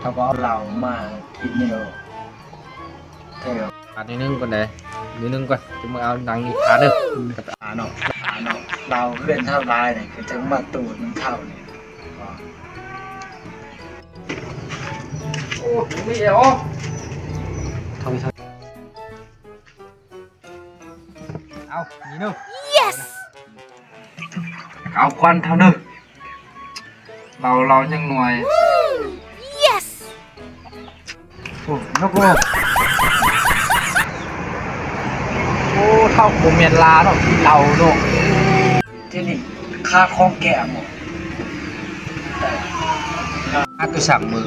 เขาก็เอาเหล้ามากินเหนียวเทว อันนี้นึงก่อนเลยนิดนึงก่อนจะมาเอาดังอีกขาเด้อ เนาะเราเพื่อนเท่าไรเนี่ยคือถึงมาตูดมันเท่าเนี่ย โอ้ไม่เอาทำเอานี่นึง Yes เอาควันเท่านึงเรายังหน่วย Yes โอ้นกโลกโอ้เท่าโมเมนลาเนาะเราโลก ที่นี่ค่าข้องแก่หมด อากระสังมือ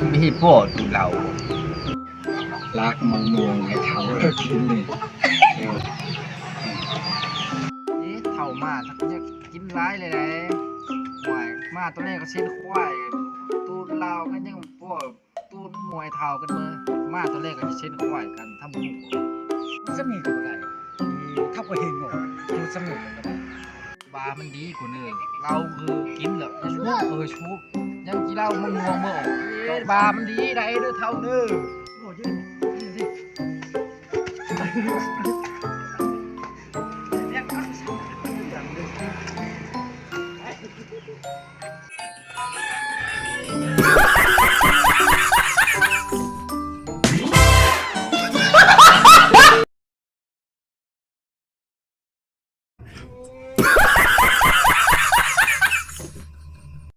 ไม่ให้พ่อดูเรา ลากมองให้เท่ากินเลย เท่ามาถ้าจะกินร้ายเลยนะหวายมาตัวแรกก็เส้นควายตูนเรากันยังพวกตูนมวยเท่ากันมาตัวแรกก็จะเส้นควายกันทำหมู จะมีกับอะไรถ้าไปเห็นหมดดูสนุกกัน บามันดีกว่าเนื้อเราคือกินแล้วจะชูชูยังกินเหล้ามึงงงเมื่อบามันดีได้ด้วยเท่าเนื้อ โอ้ยยืนสิ